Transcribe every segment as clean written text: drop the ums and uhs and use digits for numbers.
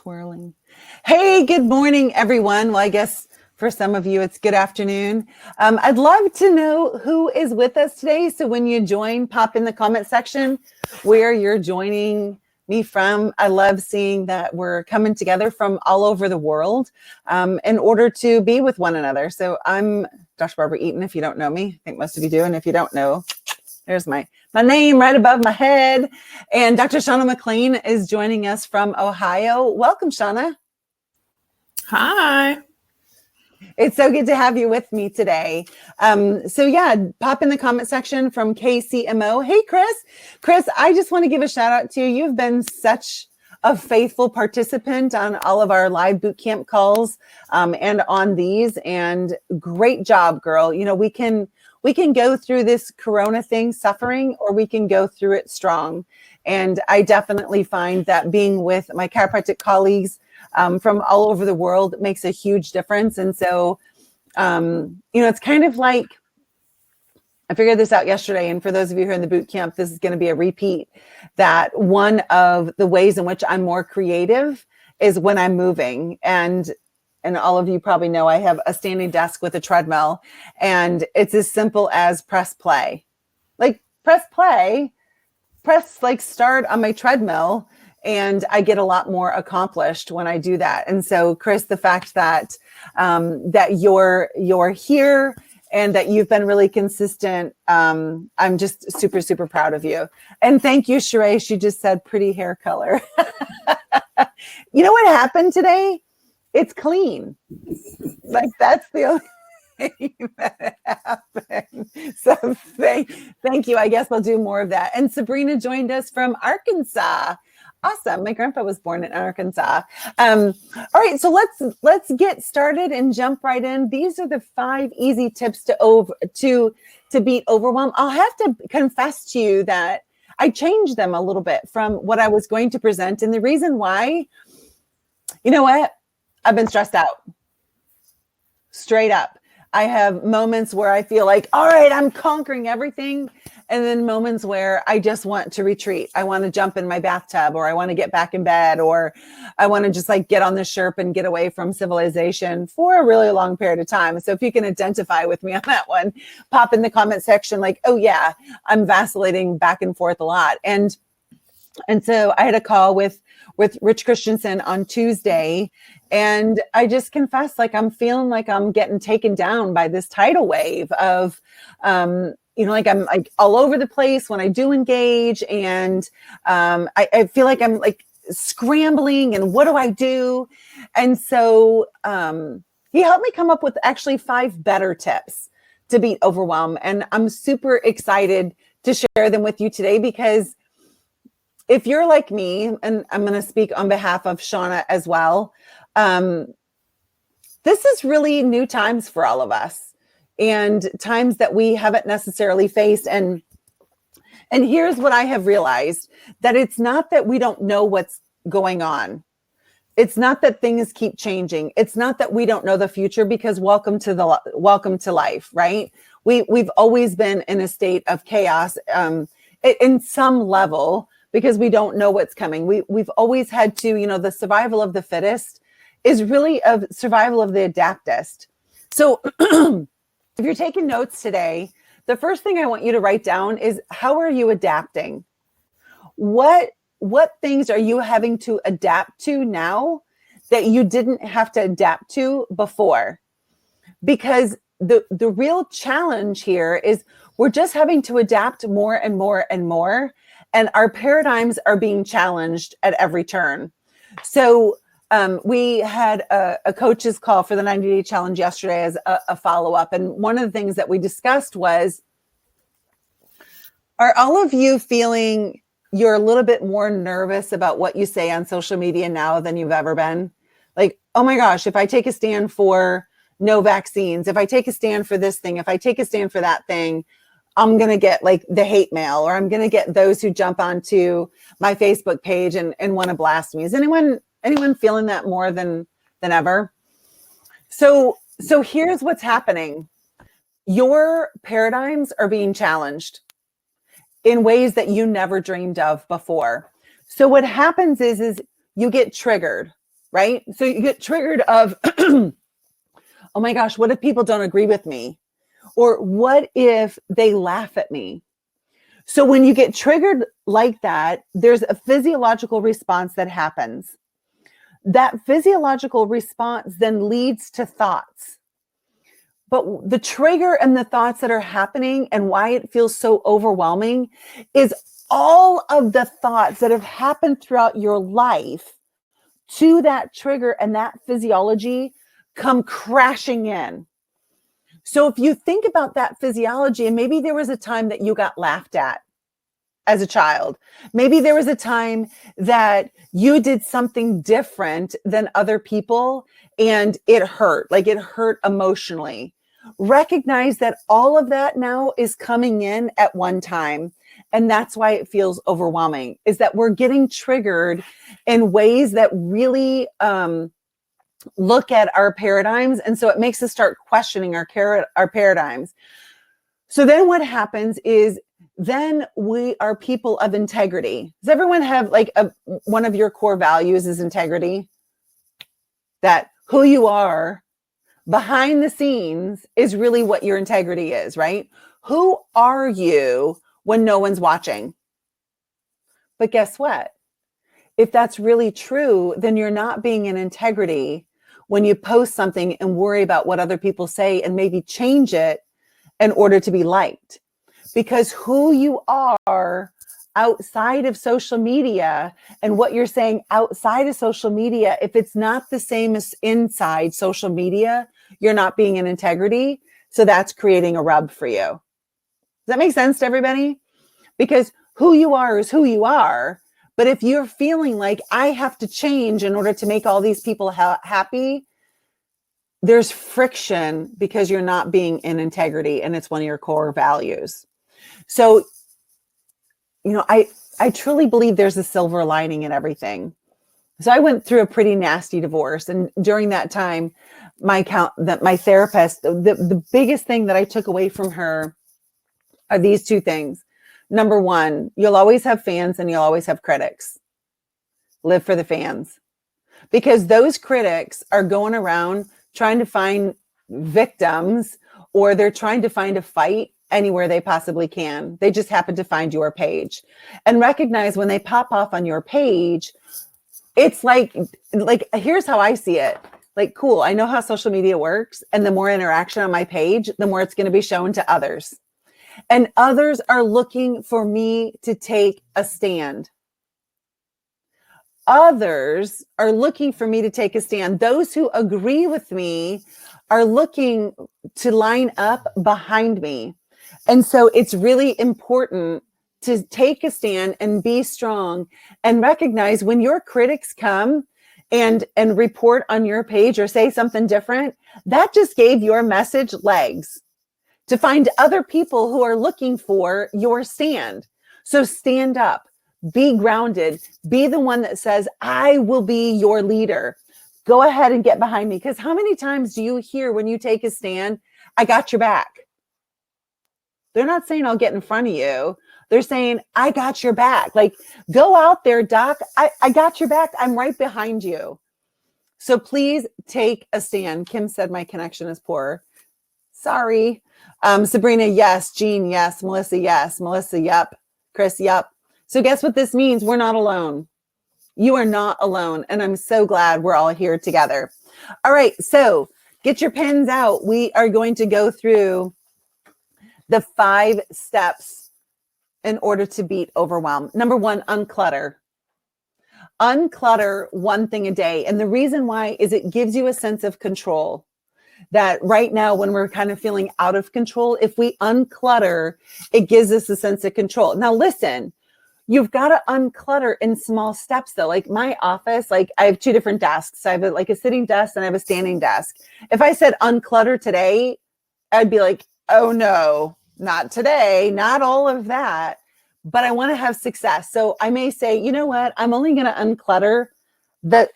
swirling. Hey, good morning, everyone. Well, I guess for some of you, it's good afternoon. I'd love to know who is with us today. So when you join, pop in the comment section where you're joining me from. I love seeing that we're coming together from all over the world in order to be with one another. So I'm Dr. Barbara Eaton, if you don't know me. I think most of you do. And if you don't know, there's my name right above my head. And Dr. Shauna McLean is joining us from Ohio. Welcome, Shauna. Hi. It's so good to have you with me today. Pop in the comment section from KCMO. Hey, Chris. Chris, I just want to give a shout out to you. You've been such a faithful participant on all of our live bootcamp calls and on these. And great job, girl. You know, we can go through this Corona thing suffering, or we can go through it strong. And I definitely find that being with my chiropractic colleagues from all over the world makes a huge difference. And so, it's kind of like, I figured this out yesterday. And for those of you who are in the boot camp, this is going to be a repeat, that one of the ways in which I'm more creative is when I'm moving. And all of you probably know I have a standing desk with a treadmill, and it's as simple as press play. Like press start on my treadmill, and I get a lot more accomplished when I do that. And so, Chris, the fact that that you're here and that you've been really consistent, I'm just super, super proud of you. And thank you, Sheree. She just said pretty hair color. You know what happened today? It's clean. Like that's the only thing that happened. So thank you. I guess I'll do more of that. And Sabrina joined us from Arkansas. Awesome. My grandpa was born in Arkansas. All right, so let's get started and jump right in. These are the 5 easy tips to beat overwhelm. I'll have to confess to you that I changed them a little bit from what I was going to present. And the reason why, you know what? I've been stressed out. Straight up. I have moments where I feel like, all right, I'm conquering everything. And then moments where I just want to retreat. I want to jump in my bathtub, or I want to get back in bed, or I want to just like get on the Sherp and get away from civilization for a really long period of time. So if you can identify with me on that one, pop in the comment section like, oh yeah, I'm vacillating back and forth a lot. And so I had a call with Rich Christensen on Tuesday, and I just confessed, like, I'm feeling like I'm getting taken down by this tidal wave of, like I'm like all over the place when I do engage. And I feel like I'm like scrambling, and what do I do? And so he helped me come up with actually 5 better tips to beat overwhelm. And I'm super excited to share them with you today, because if you're like me, and I'm going to speak on behalf of Shauna as well, this is really new times for all of us, and times that we haven't necessarily faced. And here's what I have realized, that it's not that we don't know what's going on. It's not that things keep changing. It's not that we don't know the future, because welcome to life, right? We've always been in a state of chaos in some level, because we don't know what's coming. We've always had to, the survival of the fittest is really a survival of the adaptest. So if you're taking notes today, the first thing I want you to write down is, how are you adapting? What things are you having to adapt to now that you didn't have to adapt to before? Because the real challenge here is we're just having to adapt more and more and more. And our paradigms are being challenged at every turn. So we had a coach's call for the 90-day challenge yesterday as a follow-up. And one of the things that we discussed was, are all of you feeling you're a little bit more nervous about what you say on social media now than you've ever been? Like, oh my gosh, if I take a stand for no vaccines, if I take a stand for this thing, if I take a stand for that thing, I'm going to get like the hate mail, or I'm going to get those who jump onto my Facebook page and want to blast me. Is anyone feeling that more than ever? So here's what's happening. Your paradigms are being challenged in ways that you never dreamed of before. So what happens is you get triggered. right? So you get triggered of, oh my gosh, what if people don't agree with me? Or what if they laugh at me? So when you get triggered like that, there's a physiological response that happens. That physiological response then leads to thoughts. But the trigger and the thoughts that are happening and why it feels so overwhelming is all of the thoughts that have happened throughout your life to that trigger and that physiology come crashing in. So if you think about that physiology, and maybe there was a time that you got laughed at as a child, maybe there was a time that you did something different than other people and it hurt, like it hurt emotionally. Recognize that all of that now is coming in at one time. And that's why it feels overwhelming, is that we're getting triggered in ways that really look at our paradigms. And so it makes us start questioning our paradigms. So then what happens is then we are people of integrity. Does everyone have like one of your core values is integrity? That who you are behind the scenes is really what your integrity is, right? Who are you when no one's watching? But guess what? If that's really true, then you're not being in integrity when you post something and worry about what other people say and maybe change it in order to be liked. Because who you are outside of social media and what you're saying outside of social media, if it's not the same as inside social media, you're not being in integrity. So that's creating a rub for you. Does that make sense to everybody? Because who you are is who you are. But if you're feeling like I have to change in order to make all these people happy, there's friction because you're not being in integrity and it's one of your core values. So, I truly believe there's a silver lining in everything. So I went through a pretty nasty divorce. And during that time, my therapist, the biggest thing that I took away from her are these two things. Number one, you'll always have fans and you'll always have critics. Live for the fans. Because those critics are going around trying to find victims, or they're trying to find a fight anywhere they possibly can. They just happen to find your page. And recognize when they pop off on your page, it's like here's how I see it. Like, cool, I know how social media works. And the more interaction on my page, the more it's going to be shown to others. And others are looking for me to take a stand. Others are looking for me to take a stand. Those who agree with me are looking to line up behind me. And so it's really important to take a stand and be strong and recognize when your critics come and report on your page or say something different, that just gave your message legs to find other people who are looking for your stand. So stand up, be grounded, be the one that says, I will be your leader. Go ahead and get behind me. Because how many times do you hear when you take a stand, I got your back? They're not saying I'll get in front of you. They're saying, I got your back. Like, go out there, Doc. I got your back. I'm right behind you. So please take a stand. Kim said my connection is poor. Sorry. Sabrina, yes. Jean, yes. Melissa, yes. Melissa, yep. Chris, yep. So guess what this means? We're not alone. You are not alone. And I'm so glad we're all here together. All right. So get your pens out. We are going to go through the 5 steps in order to beat overwhelm. Number 1, unclutter. Unclutter one thing a day. And the reason why is it gives you a sense of control. That right now, when we're kind of feeling out of control, if we unclutter, it gives us a sense of control. Now, listen, you've got to unclutter in small steps, though. Like my office, like I have 2 different desks. I have a sitting desk and I have a standing desk. If I said unclutter today, I'd be like, oh no, not today, not all of that. But I want to have success. So I may say, you know what? I'm only going to unclutter the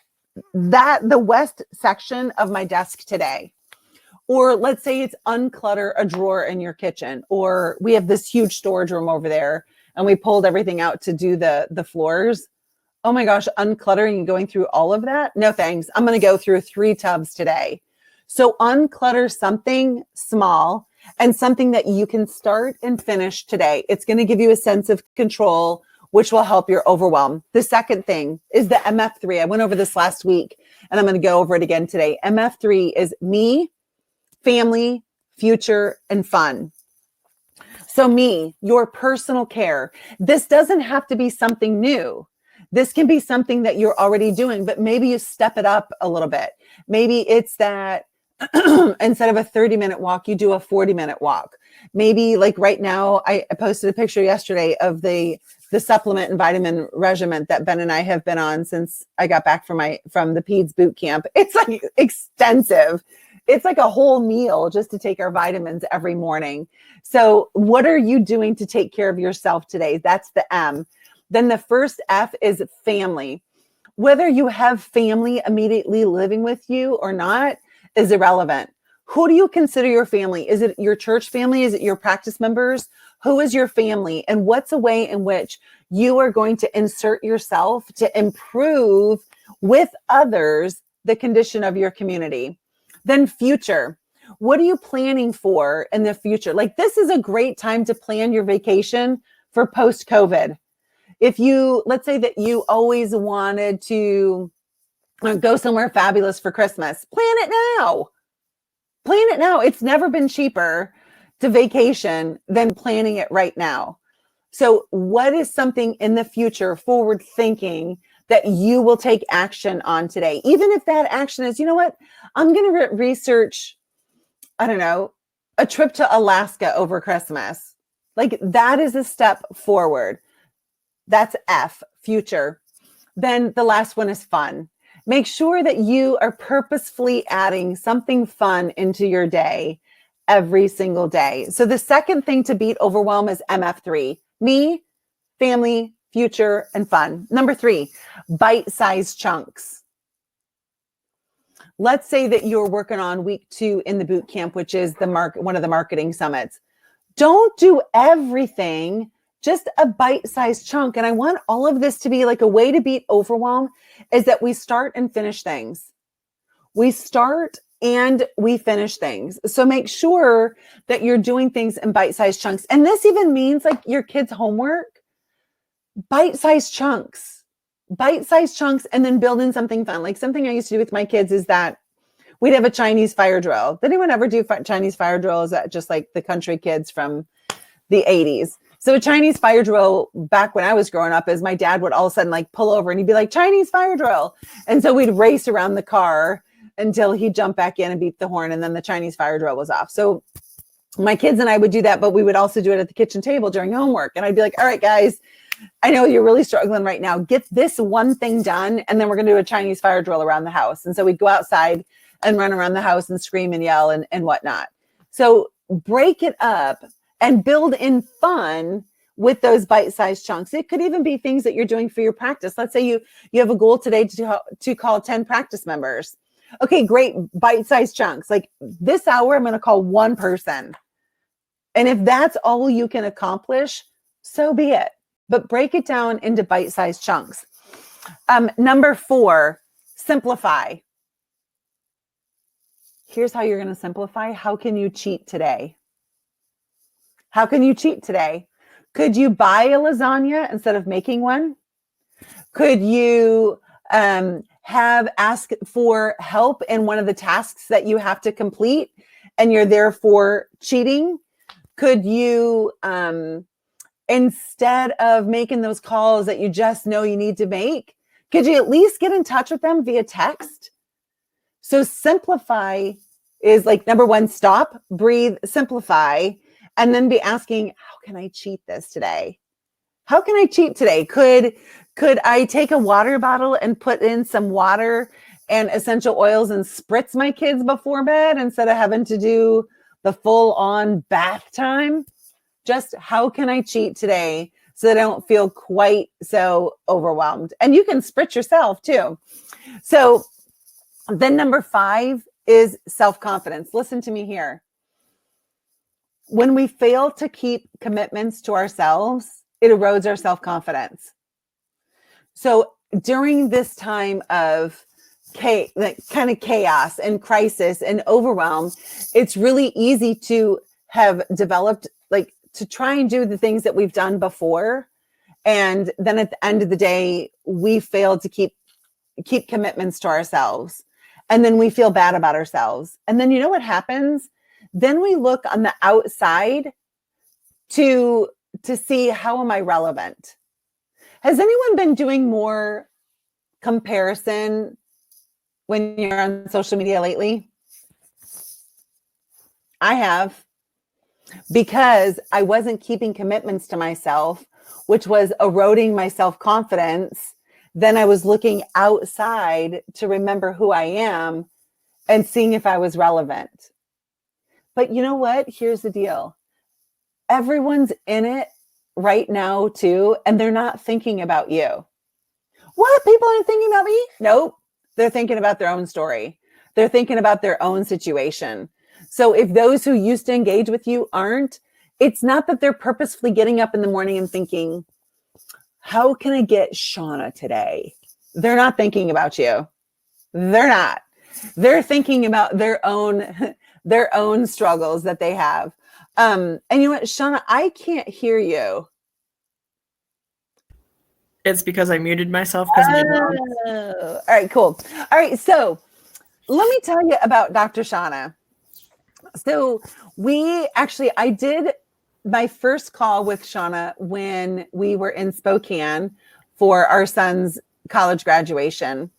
west section of my desk today. Or let's say it's unclutter a drawer in your kitchen, or we have this huge storage room over there and we pulled everything out to do the floors. Oh my gosh, uncluttering and going through all of that? No thanks. I'm going to go through 3 tubs today. So unclutter something small and something that you can start and finish today. It's going to give you a sense of control, which will help your overwhelm. The second thing is the MF3. I went over this last week and I'm going to go over it again today. MF3 is me, family, future, and fun. So me, your personal care. This doesn't have to be something new. This can be something that you're already doing, but maybe you step it up a little bit. Maybe it's that instead of a 30-minute walk, you do a 40-minute walk. Maybe like right now, I posted a picture yesterday of the supplement and vitamin regimen that Ben and I have been on since I got back from the Peds bootcamp. It's like extensive. It's like a whole meal just to take our vitamins every morning. So what are you doing to take care of yourself today? That's the M. Then the first F is family. Whether you have family immediately living with you or not is irrelevant. Who do you consider your family? Is it your church family? Is it your practice members? Who is your family? And what's a way in which you are going to insert yourself to improve with others the condition of your community? Then future. What are you planning for in the future? Like this is a great time to plan your vacation for post-COVID. If you, let's say that you always wanted to go somewhere fabulous for Christmas, plan it now. Plan it now. It's never been cheaper to vacation than planning it right now. So what is something in the future, forward thinking, that you will take action on today? Even if that action is, you know what, I'm going to research, I don't know, a trip to Alaska over Christmas. Like that is a step forward. That's F, future. Then the last one is fun. Make sure that you are purposefully adding something fun into your day every single day. So the second thing to beat overwhelm is MF3. Me, family, future, and fun. Number 3, bite-sized chunks. Let's say that you're working on week 2 in the boot camp, which is one of the marketing summits. Don't do everything, just a bite-sized chunk. And I want all of this to be like a way to beat overwhelm is that we start and finish things. We start and we finish things. So make sure that you're doing things in bite-sized chunks. And this even means like your kids' homework, bite-sized chunks, and then build in something fun. Like something I used to do with my kids is that we'd have a Chinese fire drill. Did anyone ever do Chinese fire drill? Is that just like the country kids from the 80s? So a Chinese fire drill back when I was growing up is my dad would all of a sudden like pull over and he'd be like, Chinese fire drill. And so we'd race around the car until he'd jump back in and beat the horn. And then the Chinese fire drill was off. So my kids and I would do that, but we would also do it at the kitchen table during homework. And I'd be like, all right, guys, I know you're really struggling right now. Get this one thing done. And then we're going to do a Chinese fire drill around the house. And so we'd go outside and run around the house and scream and yell and whatnot. So break it up and build in fun with those bite-sized chunks. It could even be things that you're doing for your practice. Let's say you have a goal today to call 10 practice members. Okay, great, bite-sized chunks. Like this hour, I'm going to call one person. And if that's all you can accomplish, so be it. But break it down into bite-sized chunks. Number 4, simplify. Here's how you're going to simplify. How can you cheat today? How can you cheat today? Could you buy a lasagna instead of making one? Could you ask for help in one of the tasks that you have to complete and you're therefore cheating? Could you, instead of making those calls that you just know you need to make, could you at least get in touch with them via text? So simplify is like number 1, stop, breathe, simplify, and then be asking, how can I cheat this today? How can I cheat today? Could I take a water bottle and put in some water and essential oils and spritz my kids before bed instead of having to do the full on bath time? Just how can I cheat today so that I don't feel quite so overwhelmed? And you can spritz yourself too. So then number 5 is self-confidence. Listen to me here. When we fail to keep commitments to ourselves, it erodes our self-confidence. So during this time of kind of chaos and crisis and overwhelm, it's really easy to have developed, like, to try and do the things that we've done before. And then at the end of the day, we fail to keep commitments to ourselves. And then we feel bad about ourselves. And then you know what happens? Then we look on the outside to see, how am I relevant? Has anyone been doing more comparison when you're on social media lately? I have, because I wasn't keeping commitments to myself, which was eroding my self-confidence. Then I was looking outside to remember who I am and seeing if I was relevant. But you know what? Here's the deal. Everyone's in it right now too, and they're not thinking about you. What? People aren't thinking about me? Nope. They're thinking about their own story. They're thinking about their own situation. So if those who used to engage with you aren't, it's not that they're purposefully getting up in the morning and thinking, how can I get Shauna today? They're not thinking about you. They're not. They're thinking about their own struggles that they have. And you know what, Shauna, I can't hear you. It's because I muted myself because all right, cool. All right, so let me tell you about Dr. Shauna. So I did my first call with Shauna when we were in Spokane for our son's college graduation.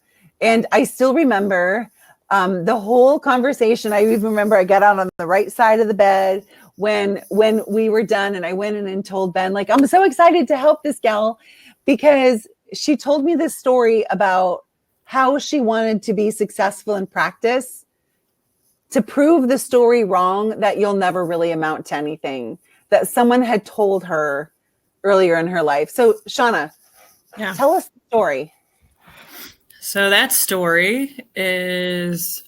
And I still remember the whole conversation. I even remember I got out on the right side of the bed when we were done, and I went in and told Ben, like, I'm so excited to help this gal, because she told me this story about how she wanted to be successful in practice, to prove the story wrong that you'll never really amount to anything, that someone had told her earlier in her life. So Shauna, tell us the story. So that story is,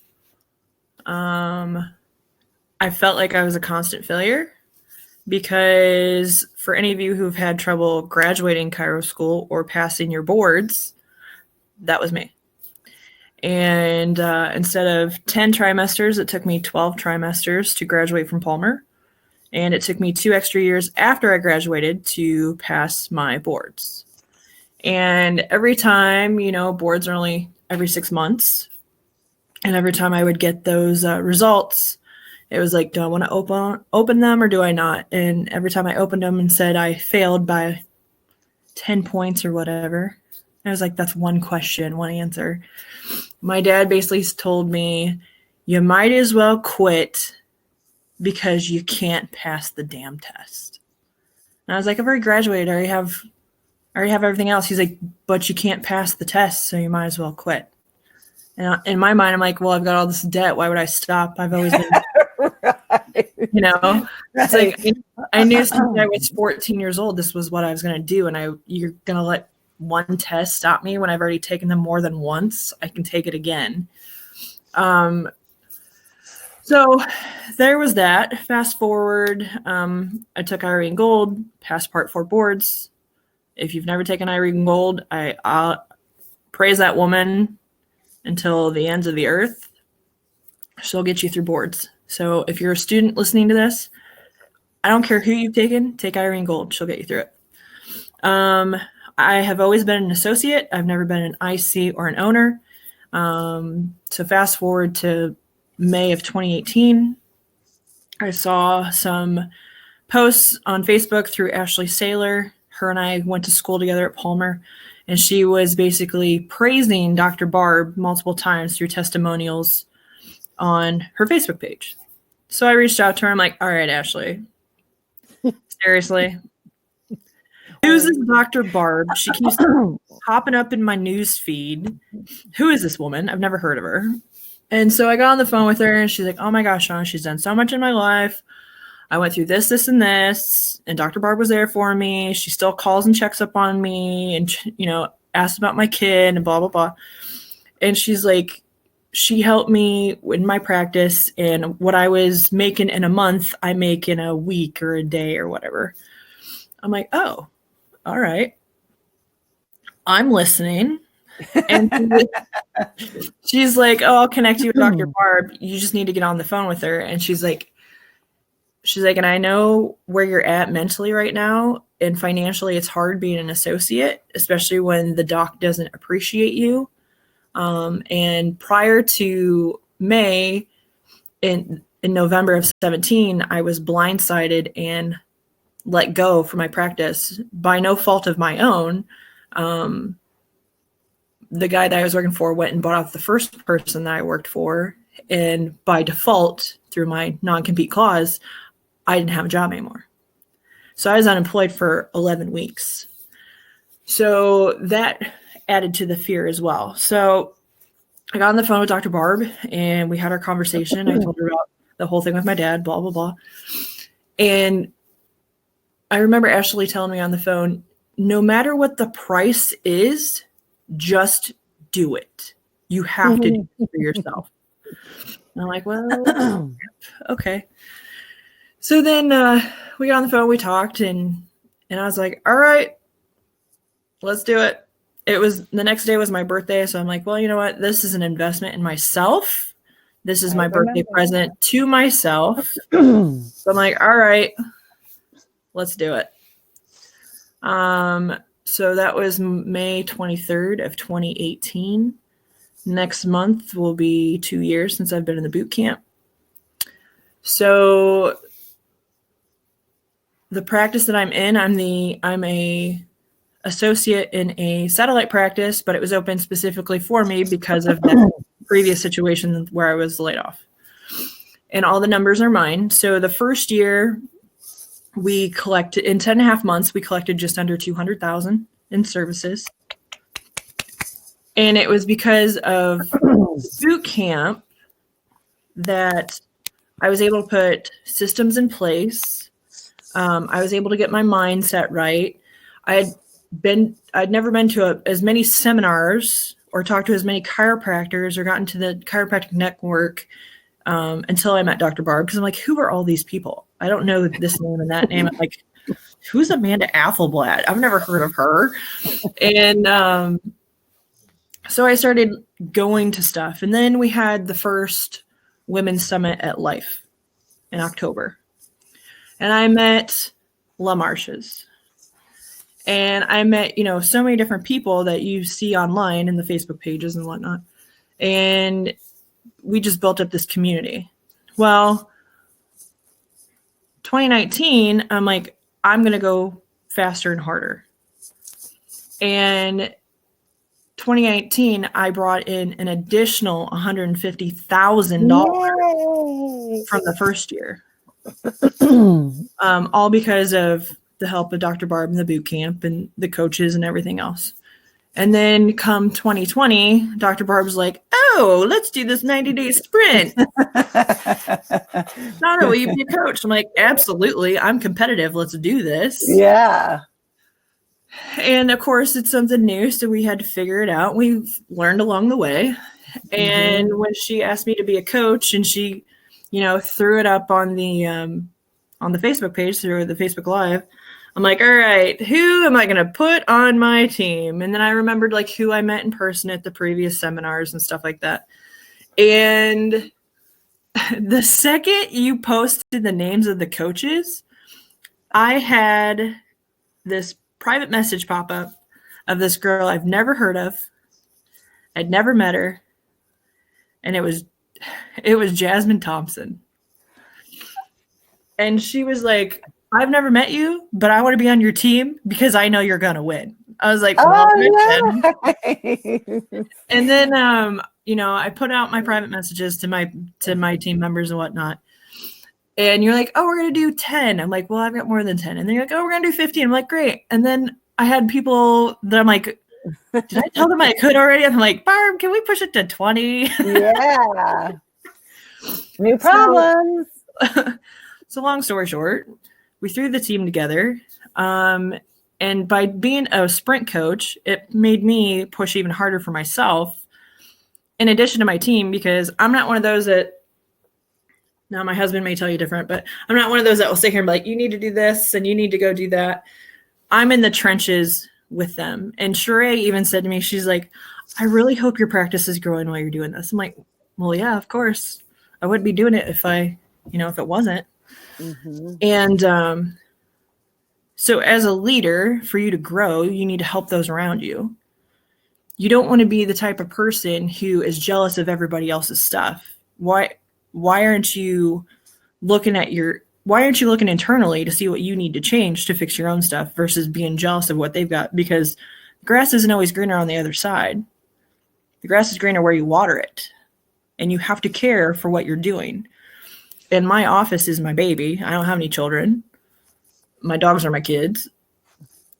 I felt like I was a constant failure, because for any of you who've had trouble graduating chiro school or passing your boards, that was me. And instead of 10 trimesters, it took me 12 trimesters to graduate from Palmer. And it took me 2 extra years after I graduated to pass my boards. And every time, boards are only every 6 months. And every time I would get those results, it was like, do I want to open them or do I not? And every time I opened them and said I failed by 10 points or whatever, I was like, that's one question, one answer. My dad basically told me, you might as well quit because you can't pass the damn test. And I was like, I've already graduated. I already have everything else. He's like, but you can't pass the test, so you might as well quit. And in my mind, I'm like, well, I've got all this debt. Why would I stop? I've always been, right. It's like, I knew since I was 14 years old, this was what I was going to do. And you're going to let one test stop me when I've already taken them more than once? I can take it again. So there was that. Fast forward, I took Irene Gold, passed Part 4 boards. If you've never taken Irene Gold, I'll praise that woman until the ends of the earth. She'll get you through boards. So if you're a student listening to this, I don't care who you've taken, take Irene Gold. She'll get you through it. I have always been an associate. I've never been an IC or an owner. So fast forward to May of 2018, I saw some posts on Facebook through Ashley Saylor. Her and I went to school together at Palmer, and she was basically praising Dr. Barb multiple times through testimonials on her Facebook page. So I reached out to her. I'm like, all right, Ashley, seriously, who's this Dr. Barb? She keeps popping up in my news feed. Who is this woman? I've never heard of her. And so I got on the phone with her, and she's like, oh my gosh, Shauna, she's done so much in my life. I went through this, this, and this, and Dr. Barb was there for me. She still calls and checks up on me and, asks about my kid and blah, blah, blah. And she's like, she helped me in my practice, and what I was making in a month, I make in a week or a day or whatever. I'm like, oh, all right. I'm listening. And she's like, oh, I'll connect you with Dr. Barb. You just need to get on the phone with her. And she's like, and I know where you're at mentally right now. And financially, it's hard being an associate, especially when the doc doesn't appreciate you. And prior to May, in November of 2017, I was blindsided and let go from my practice by no fault of my own. The guy that I was working for went and bought off the first person that I worked for. And by default, through my non-compete clause, I didn't have a job anymore. So I was unemployed for 11 weeks. So that added to the fear as well. So I got on the phone with Dr. Barb and we had our conversation. I told her about the whole thing with my dad, blah, blah, blah. And I remember Ashley telling me on the phone, no matter what the price is, just do it. You have to do it for yourself. And I'm like, well, okay. So then we got on the phone, we talked, and I was like, all right, let's do it. It was the next day was my birthday. So I'm like, well, you know what? This is an investment in myself. This is my birthday present to myself. So I'm like, all right, let's do it. So that was May 23rd of 2018. Next month will be 2 years since I've been in the boot camp. So the practice that I'm in, I'm a associate in a satellite practice, but it was open specifically for me because of the previous situation where I was laid off. And all the numbers are mine. So the first year we collected, in 10 and a half months, we collected just under 200,000 in services. And it was because of boot camp that I was able to put systems in place. I was able to get my mindset right. I'd never been to as many seminars or talked to as many chiropractors or gotten to the chiropractic network until I met Dr. Barb. Because I'm like, who are all these people? I don't know this name and that name. I'm like, who's Amanda Athelblatt? I've never heard of her. And so I started going to stuff. And then we had the first Women's Summit at Life in October. And I met La Marches. And I met, so many different people that you see online in the Facebook pages and whatnot. And we just built up this community. Well, 2019, I'm like, I'm going to go faster and harder. And 2019, I brought in an additional $150,000 from the first year. All because of the help of Dr. Barb and the boot camp and the coaches and everything else. And then come 2020, Dr. Barb's like, oh, let's do this 90-day sprint. Nana, will you be a coach? I'm like, absolutely. I'm competitive. Let's do this. Yeah. And of course, it's something new. So we had to figure it out. We've learned along the way. And when she asked me to be a coach and she, threw it up on the Facebook page through the Facebook Live, I'm like, all right, who am I going to put on my team? And then I remembered who I met in person at the previous seminars and stuff like that. And the second you posted the names of the coaches, I had this private message pop up of this girl I've never heard of. I'd never met her. And it was Jasmine Thompson. And she was like, I've never met you, but I want to be on your team because I know you're going to win. I was like, well, and then, I put out my private messages to my team members and whatnot. And you're like, oh, we're going to do 10. I'm like, well, I've got more than 10. And then you're like, oh, we're going to do 15. I'm like, great. And then I had people that I'm like, did I tell them I could already? And I'm like, Barb, can we push it to 20? Yeah. New problems. So long story short, we threw the team together. And by being a sprint coach, it made me push even harder for myself in addition to my team, because I'm not one of those that, now my husband may tell you different, but I'm not one of those that will sit here and be like, you need to do this and you need to go do that. I'm in the trenches with them. And Sheree even said to me, she's like, I really hope your practice is growing while you're doing this. I'm like, well, yeah, of course. I wouldn't be doing it if if it wasn't. Mm-hmm. And so as a leader, for you to grow, you need to help those around you. You don't want to be the type of person who is jealous of everybody else's stuff. Why aren't you looking internally to see what you need to change to fix your own stuff versus being jealous of what they've got? Because the grass isn't always greener on the other side. The grass is greener where you water it. And you have to care for what you're doing. And my office is my baby. I don't have any children. My dogs are my kids.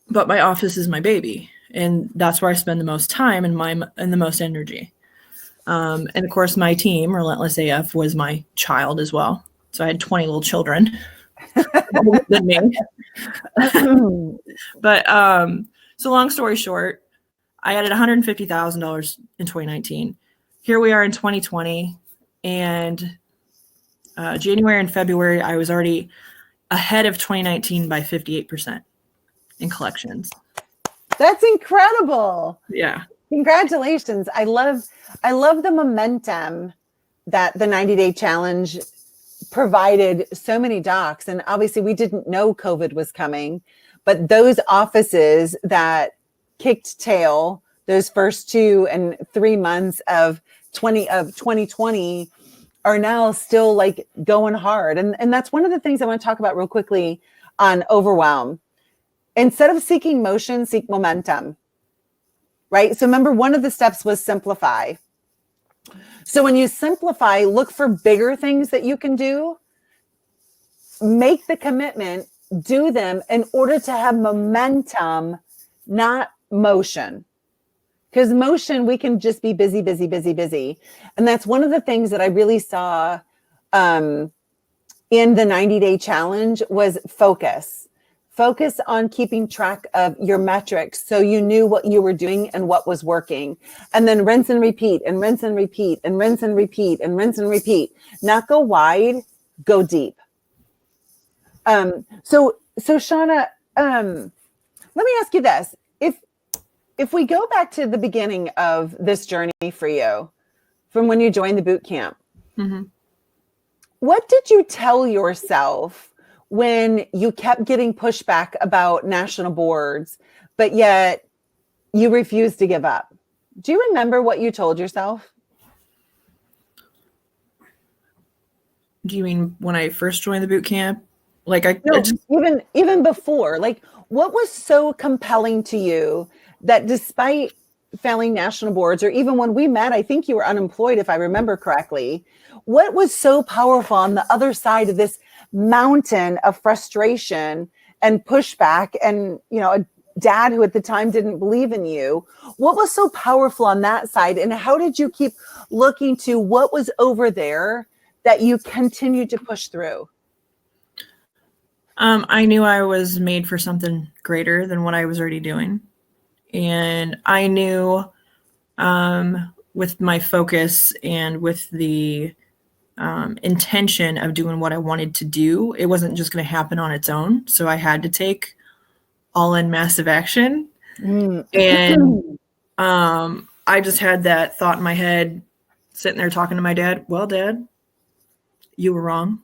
But my office is my baby. And that's where I spend the most time and the most energy. And of course, my team, Relentless AF, was my child as well. So I had 20 little children older than me. But so long story short, I added $150,000 in 2019. Here we are in 2020, and January and February, I was already ahead of 2019 by 58% in collections. That's incredible. Yeah. Congratulations. I love the momentum that the 90-day challenge provided so many docs. And obviously we didn't know COVID was coming, but those offices that kicked tail those first 2 and 3 months of 2020 are now still like going hard. And that's one of the things I want to talk about real quickly on Overwhelm. Instead of seeking motion, seek momentum, right? So remember, one of the steps was simplify. So when you simplify, look for bigger things that you can do, make the commitment, do them in order to have momentum, not motion. Because motion, we can just be busy, busy, busy, busy. And that's one of the things that I really saw in the 90-day challenge was focus. Focus on keeping track of your metrics so you knew what you were doing and what was working. And then rinse and repeat and rinse and repeat and rinse and repeat and rinse and repeat. Not go wide, go deep. So Shauna, let me ask you this. If we go back to the beginning of this journey for you, from when you joined the boot camp, mm-hmm. What did you tell yourself when you kept getting pushback about national boards, but yet you refused to give up? Do you remember what you told yourself? Do you mean when I first joined the boot camp? Like even before, like what was so compelling to you that despite failing national boards, or even when we met, I think you were unemployed, if I remember correctly, what was so powerful on the other side of this mountain of frustration and pushback and, a dad who at the time didn't believe in you? What was so powerful on that side? And how did you keep looking to what was over there that you continued to push through? I knew I was made for something greater than what I was already doing. And I knew with my focus and with the intention of doing what I wanted to do, it wasn't just going to happen on its own. So I had to take all in massive action. And I just had that thought in my head, sitting there talking to my dad. Well, Dad, you were wrong.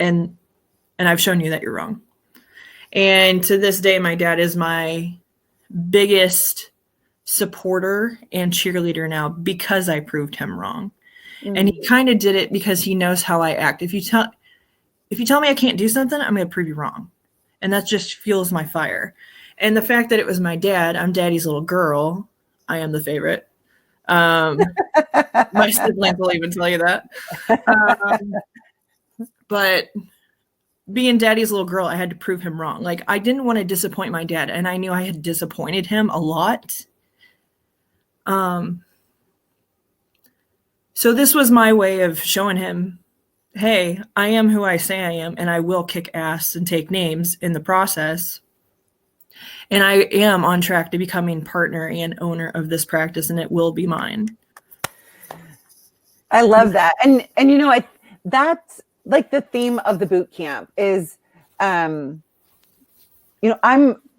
And I've shown you that you're wrong. And to this day, my dad is my biggest supporter and cheerleader now because I proved him wrong. And he kind of did it because he knows how I act. If you tell me I can't do something, I'm going to prove you wrong. And that just fuels my fire. And the fact that it was my dad, I'm daddy's little girl. I am the favorite. My siblings will even tell you that. But being daddy's little girl, I had to prove him wrong. Like, I didn't want to disappoint my dad, and I knew I had disappointed him a lot. So this was my way of showing him, hey, I am who I say I am, and I will kick ass and take names in the process. And I am on track to becoming partner and owner of this practice, and it will be mine. I love that. And that's like the theme of the boot camp is, I'm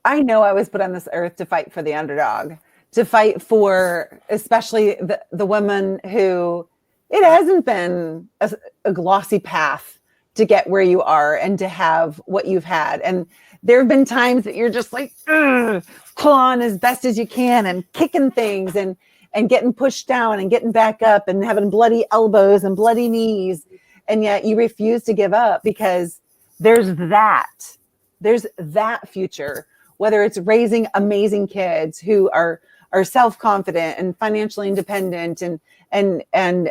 I know I was put on this earth to fight for the underdog, to fight for especially the women who it hasn't been a glossy path to get where you are and to have what you've had. And there have been times that you're just like clawing as best as you can and kicking things and getting pushed down and getting back up and having bloody elbows and bloody knees. And yet you refuse to give up because there's that future, whether it's raising amazing kids who are self-confident and financially independent and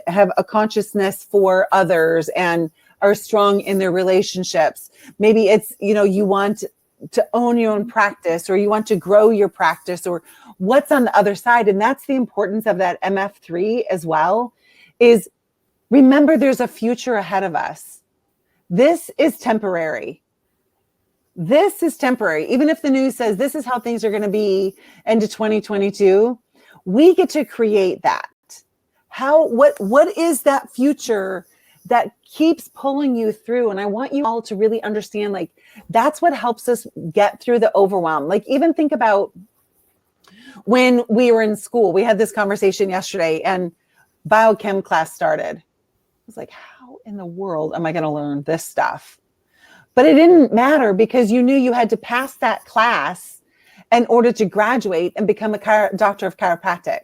have a consciousness for others and are strong in their relationships. Maybe it's, you want to own your own practice, or you want to grow your practice, or what's on the other side. And that's the importance of that MF3 as well, is remember there's a future ahead of us. This is temporary. This is temporary. Even if the news says this is how things are going to be into 2022, we get to create that. What is that future that keeps pulling you through? And I want you all to really understand, like, that's what helps us get through the overwhelm. Like, even think about when we were in school. We had this conversation yesterday and biochem class started. I was like, how in the world am I going to learn this stuff? But it didn't matter because you knew you had to pass that class in order to graduate and become a doctor of chiropractic.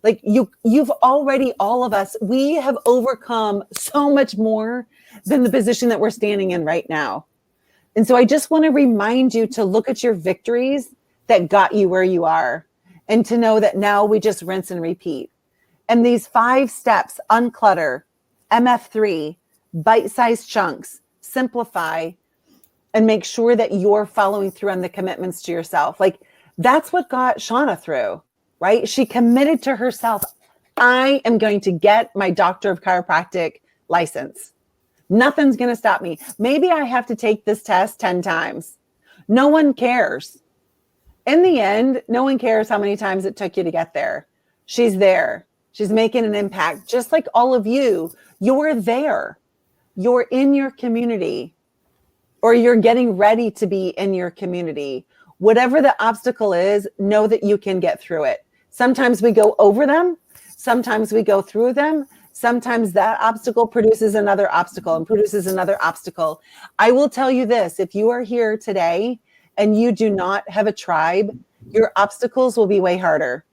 Like you've already, all of us, we have overcome so much more than the position that we're standing in right now. And so I just want to remind you to look at your victories that got you where you are, and to know that now we just rinse and repeat. And these 5 steps: unclutter, MF3, bite-sized chunks, simplify, and make sure that you're following through on the commitments to yourself. Like, that's what got Shauna through, right? She committed to herself. I am going to get my doctor of chiropractic license. Nothing's going to stop me. Maybe I have to take this test 10 times. No one cares. In the end, no one cares how many times it took you to get there. She's there. She's making an impact. Just like all of you, you're there. You're in your community, or you're getting ready to be in your community. Whatever the obstacle is, know that you can get through it. Sometimes we go over them. Sometimes we go through them. Sometimes that obstacle produces another obstacle and produces another obstacle. I will tell you this: if you are here today and you do not have a tribe, your obstacles will be way harder,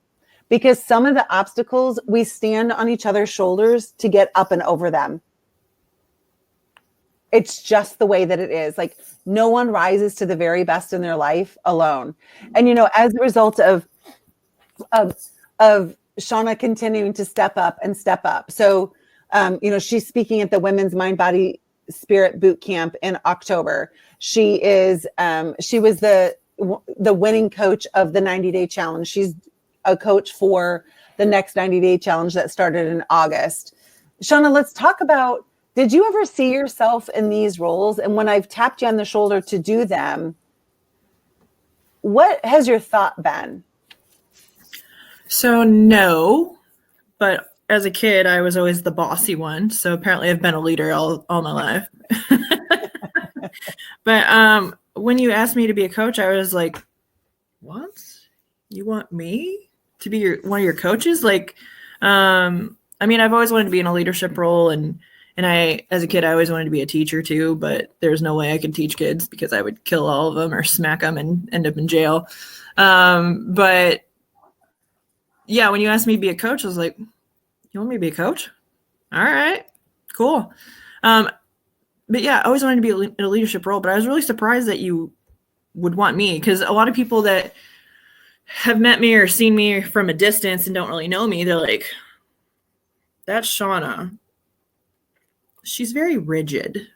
because some of the obstacles, we stand on each other's shoulders to get up and over them. It's just the way that it is. Like, no one rises to the very best in their life alone. And, as a result of Shauna continuing to step up and step up. So, she's speaking at the Women's Mind, Body, Spirit Bootcamp in October. She was the winning coach of the 90-day challenge. She's a coach for the next 90-day challenge that started in August. Shauna, let's talk about, did you ever see yourself in these roles? And when I've tapped you on the shoulder to do them, what has your thought been? So no, but as a kid, I was always the bossy one. So apparently I've been a leader all my life. But when you asked me to be a coach, I was like, what? You want me to be one of your coaches? Like, I've always wanted to be in a leadership role, and I, as a kid, I always wanted to be a teacher too, but there's no way I could teach kids because I would kill all of them or smack them and end up in jail. But yeah, when you asked me to be a coach, I was like, you want me to be a coach? All right, cool. But yeah, I always wanted to be in a leadership role, but I was really surprised that you would want me, because a lot of people that have met me or seen me from a distance and don't really know me, they're like, that's Shauna. She's very rigid.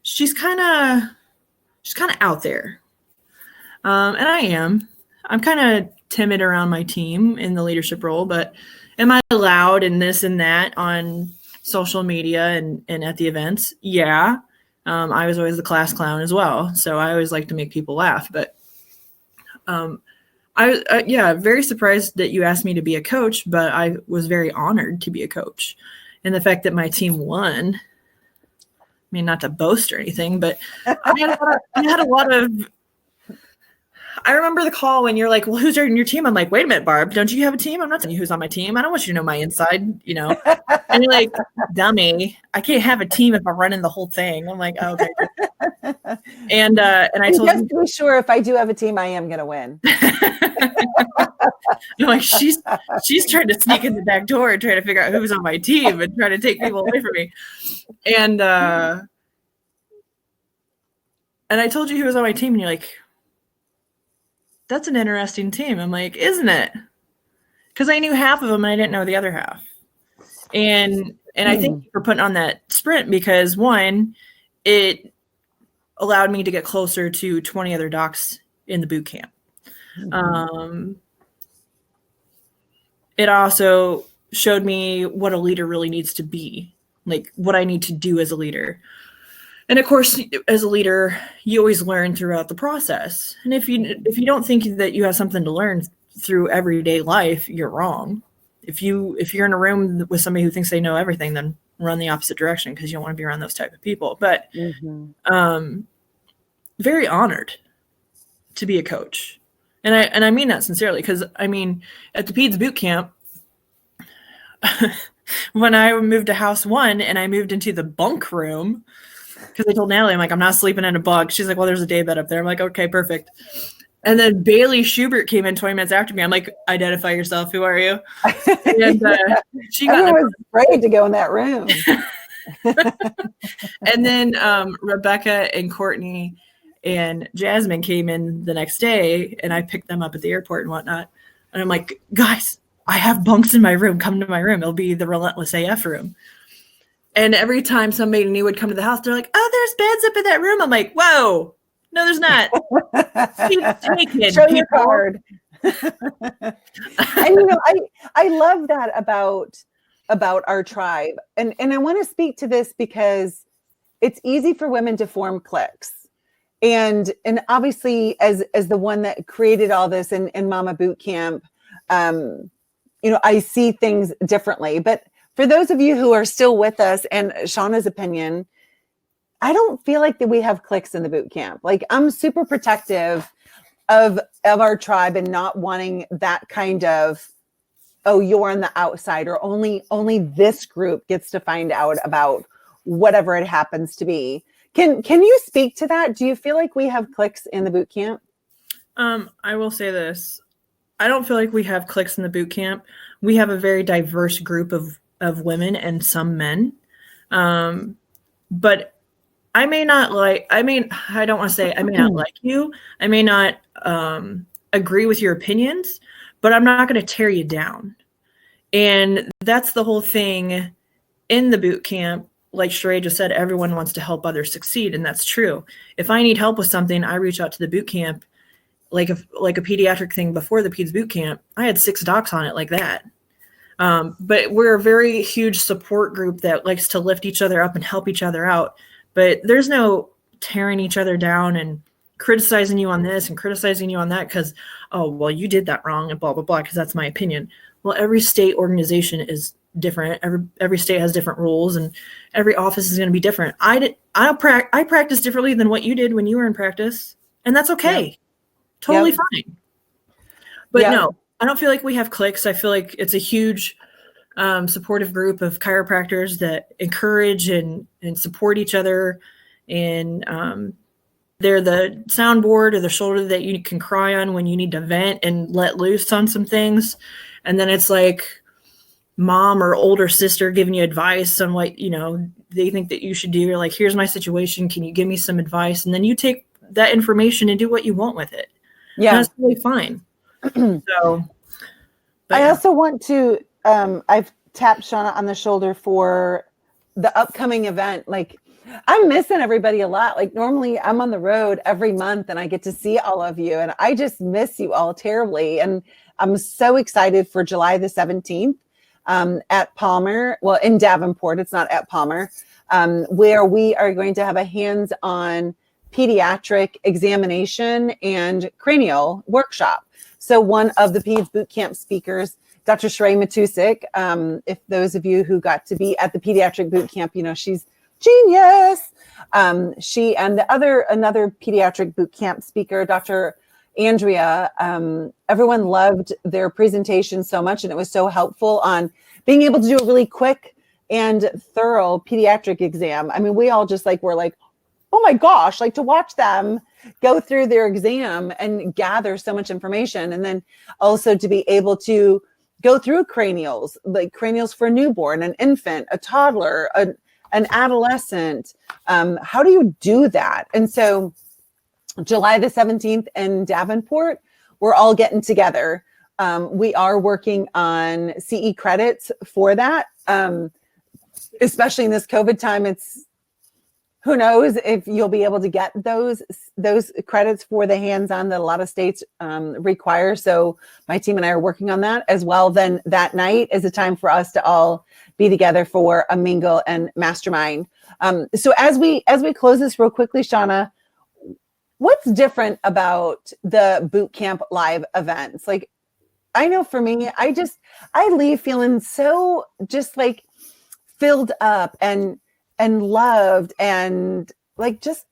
She's kind of out there. And I am. I'm kind of timid around my team in the leadership role, but am I allowed in this and that on social media and at the events? Yeah. I was always the class clown as well. So I always like to make people laugh, but I was very surprised that you asked me to be a coach, but I was very honored to be a coach. And the fact that my team won, I mean, not to boast or anything, but I had a lot of I remember the call when you're like, well, who's on your team? I'm like, wait a minute, Barb, don't you have a team? I'm not telling you who's on my team. I don't want you to know my inside, you know. And you're like, dummy, I can't have a team if I'm running the whole thing. I'm like, oh, okay. And I told just to be sure, if I do have a team, I am going to win. I'm like, she's trying to sneak in the back door and trying to figure out who's on my team and trying to take people away from me. And I told you who was on my team, and you're like, that's an interesting team. I'm like, isn't it? Because I knew half of them and I didn't know the other half. And I thank you for putting on that sprint, because one, it allowed me to get closer to 20 other docs in the boot camp. It also showed me what a leader really needs to be, like what I need to do as a leader. And of course, as a leader, you always learn throughout the process. And if you don't think that you have something to learn through everyday life, you're wrong. If you're in a room with somebody who thinks they know everything, then run the opposite direction, because you don't want to be around those type of people. But very honored to be a coach. And I mean that sincerely, because I mean, at the PEDS boot camp, when I moved to house 1 and I moved into the bunk room, because I told Natalie, I'm like, I'm not sleeping in a bunk. She's like, well, there's a day bed up there. I'm like, okay, perfect. And then Bailey Schubert came in 20 minutes after me. I'm like, identify yourself. Who are you? And she got was afraid to go in that room. And then Rebecca and Courtney and Jasmine came in the next day, and I picked them up at the airport and whatnot. And I'm like, guys, I have bunks in my room. Come to my room. It'll be the Relentless AF room. And every time somebody new would come to the house, they're like, oh, there's beds up in that room. I'm like, whoa, no, there's not. Show your card. And I love that about our tribe. And I want to speak to this because it's easy for women to form cliques. And obviously, as the one that created all this in Mama Boot Camp, I see things differently. But for those of you who are still with us, and Shauna's opinion, I don't feel like that we have cliques in the boot camp. Like, I'm super protective of our tribe and not wanting that kind of, oh, you're on the outside, or only this group gets to find out about whatever it happens to be. Can you speak to that? Do you feel like we have cliques in the boot camp? I will say this. I don't feel like we have cliques in the boot camp. We have a very diverse group of women and some men. But I don't want to say I may not like you. I may not agree with your opinions, but I'm not going to tear you down. And that's the whole thing in the boot camp. Like Sheree just said, everyone wants to help others succeed. And that's true. If I need help with something, I reach out to the boot camp, like a pediatric thing before the PEDS boot camp. I had 6 docs on it like that. But we're a very huge support group that likes to lift each other up and help each other out. But there's no tearing each other down and criticizing you on this and criticizing you on that because, oh, well, you did that wrong and blah, blah, blah, because that's my opinion. Well, every state organization is different. Every state has different rules, and every office is going to be different. I practice differently than what you did when you were in practice, and that's okay. Yep. Totally fine. But no, I don't feel like we have cliques. I feel like it's a huge supportive group of chiropractors that encourage and support each other. And they're the soundboard or the shoulder that you can cry on when you need to vent and let loose on some things. And then it's like mom or older sister giving you advice on what, they think that you should do. You're like, here's my situation. Can you give me some advice? And then you take that information and do what you want with it. Yeah. And that's really fine. I also want to, I've tapped Shauna on the shoulder for the upcoming event. Like, I'm missing everybody a lot. Like, normally I'm on the road every month and I get to see all of you, and I just miss you all terribly. And I'm so excited for July the 17th at Palmer. Well, in Davenport, it's not at Palmer, where we are going to have a hands-on pediatric examination and cranial workshop. So one of the PEDS bootcamp speakers, Dr. Sheree Matusik, if those of you who got to be at the pediatric bootcamp, she's genius. She and another pediatric bootcamp speaker, Dr. Andrea, everyone loved their presentation so much, and it was so helpful on being able to do a really quick and thorough pediatric exam. I mean, we all just like were like, oh my gosh, like to watch them go through their exam and gather so much information, and then also to be able to go through cranials, like cranials for a newborn, an infant, a toddler, an adolescent. How do you do that? And so July the 17th in Davenport, we're all getting together. We are working on CE credits for that. Especially in this COVID time, it's who knows if you'll be able to get those credits for the hands-on that a lot of states require. So my team and I are working on that as well. Then that night is a time for us to all be together for a mingle and mastermind. So as we close this real quickly, Shauna, what's different about the boot camp live events? Like, I know for me, I leave feeling so just like filled up and loved and like just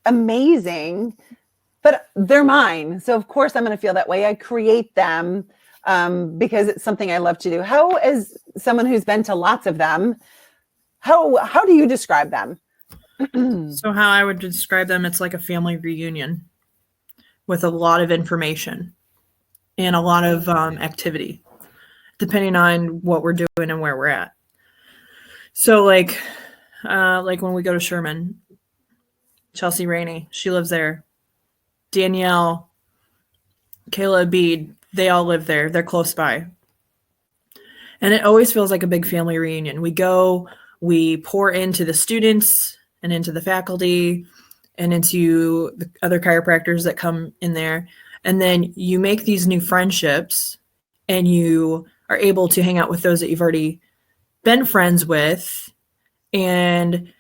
amazing, but they're mine. So of course I'm going to feel that way. I create them because it's something I love to do. How, as someone who's been to lots of them, how do you describe them? So how I would describe them, it's like a family reunion with a lot of information and a lot of activity, depending on what we're doing and where we're at. So like when we go to Sherman, Chelsea Rainey, she lives there. Danielle, Kayla Bede, they all live there. They're close by. And it always feels like a big family reunion. We go, we pour into the students and into the faculty and into the other chiropractors that come in there. And then you make these new friendships and you are able to hang out with those that you've already been friends with. And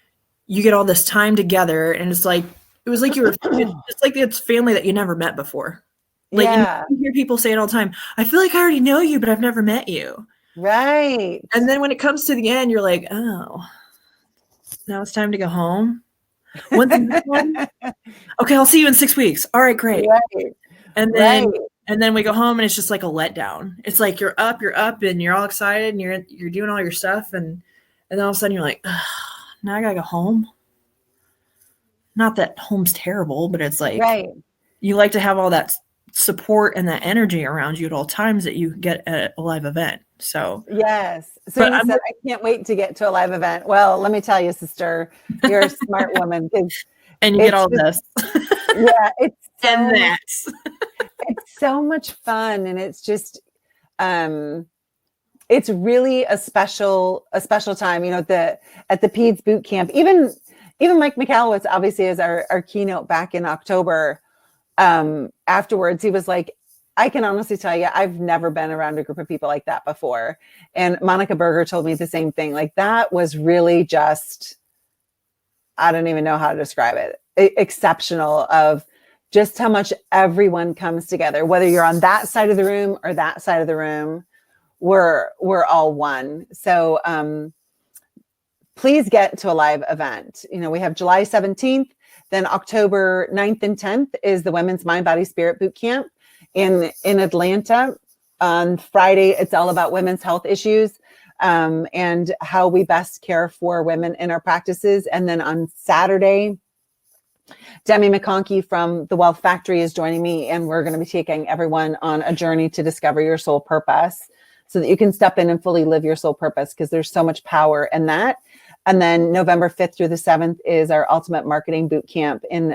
you get all this time together, and it's like, it was like it's like it's family that you never met before. Like, yeah. you hear people say it all the time. I feel like I already know you, but I've never met you. Right. And then when it comes to the end, you're like, oh, now it's time to go home. When's the next one? Okay, I'll see you in 6 weeks. All right, great. Right. And then we go home, and it's just like a letdown. It's like you're up, and you're all excited, and you're doing all your stuff, and then all of a sudden you're like, now I gotta go home. Not that home's terrible, but it's like, right. You like to have all that support and that energy around you at all times that you get at a live event. So yes. So you said, I can't wait to get to a live event. Well, let me tell you, sister, you're a smart woman. And you get all this. Yeah. It's so and that. It's so much fun. And it's just, it's really a special time, at the Peds boot camp. Even Mike McAllowitz obviously is our keynote back in October. Afterwards, he was like, I can honestly tell you, I've never been around a group of people like that before. And Monica Berger told me the same thing. Like, that was really just, I don't even know how to describe it. Exceptional of just how much everyone comes together, whether you're on that side of the room or that side of the room. We're all one. So please get to a live event. We have July 17th, then October 9th and 10th is the Women's Mind, Body, Spirit Boot Camp in Atlanta. On Friday, it's all about women's health issues and how we best care for women in our practices. And then on Saturday, Demi McConkey from The Wealth Factory is joining me, and we're going to be taking everyone on a journey to discover your soul purpose so that you can step in and fully live your soul purpose, because there's so much power in that. And then November 5th through the 7th is our Ultimate Marketing Boot Camp in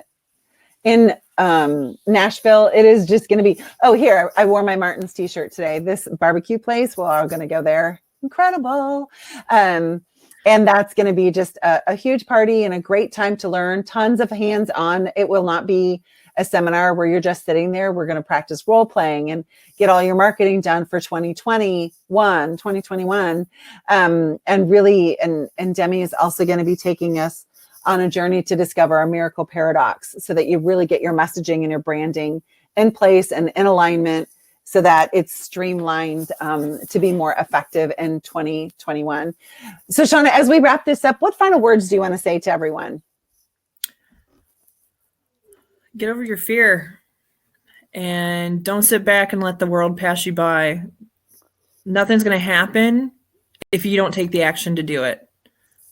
Nashville. It is just going to be, here, I wore my Martin's t-shirt today. This barbecue place, we're all going to go there. Incredible. And that's going to be just a huge party and a great time to learn. Tons of hands-on. It will not be a seminar where you're just sitting there. We're going to practice role playing and get all your marketing done for 2021. And really, and Demi is also going to be taking us on a journey to discover our miracle paradox so that you really get your messaging and your branding in place and in alignment so that it's streamlined to be more effective in 2021. So Shauna, as we wrap this up, what final words do you want to say to everyone? Get over your fear and don't sit back and let the world pass you by. Nothing's going to happen if you don't take the action to do it.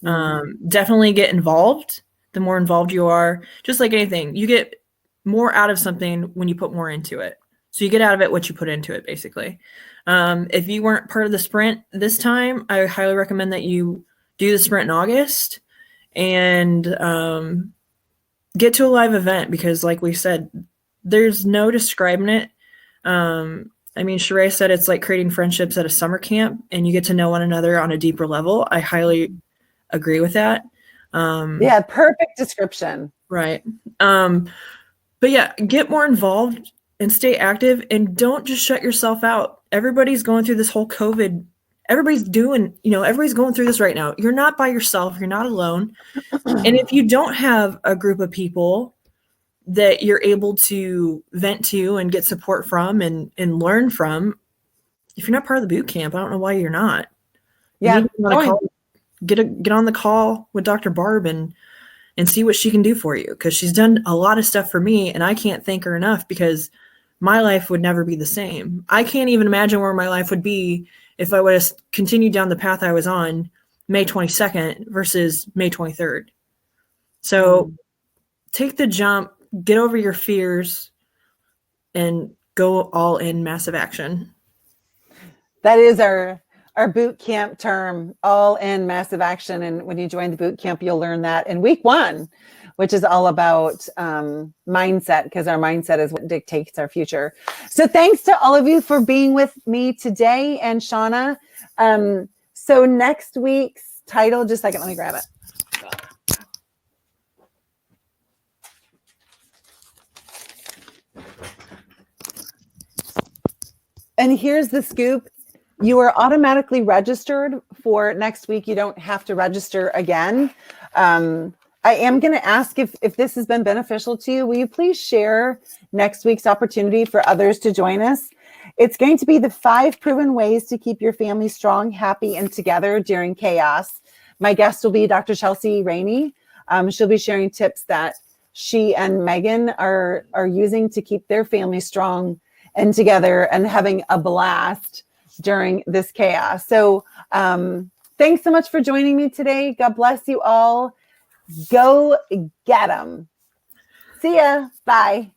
Definitely get involved. The more involved you are, just like anything, you get more out of something when you put more into it. So you get out of it what you put into it, basically. If you weren't part of the sprint this time, I highly recommend that you do the sprint in August and get to a live event, because like we said, there's no describing it. I mean, Sheree said it's like creating friendships at a summer camp and you get to know one another on a deeper level. I highly agree with that. Yeah, perfect description. Right. But yeah, get more involved and stay active, and don't just shut yourself out. Everybody's going through this whole COVID. Everybody's going through this right now. You're not by yourself. You're not alone. And if you don't have a group of people that you're able to vent to and get support from and learn from, if you're not part of the boot camp, I don't know why you're not. Yeah. Get on the call with Dr. Barb and see what she can do for you, because she's done a lot of stuff for me, and I can't thank her enough, because my life would never be the same. I can't even imagine where my life would be if I would have continued down the path I was on May 22nd versus May 23rd. So take the jump, get over your fears, and go all in massive action. That is our boot camp term, all in massive action. And when you join the boot camp, you'll learn that in week 1, which is all about mindset, because our mindset is what dictates our future. So thanks to all of you for being with me today, and Shauna. So next week's title, just a second, let me grab it. And here's the scoop. You are automatically registered for next week. You don't have to register again. I am going to ask if this has been beneficial to you. Will you please share next week's opportunity for others to join us? It's going to be the 5 proven ways to keep your family strong, happy, and together during chaos. My guest will be Dr. Chelsea Rainey. She'll be sharing tips that she and Megan are using to keep their family strong and together and having a blast during this chaos. So thanks so much for joining me today. God bless you all. Go get them. See ya. Bye.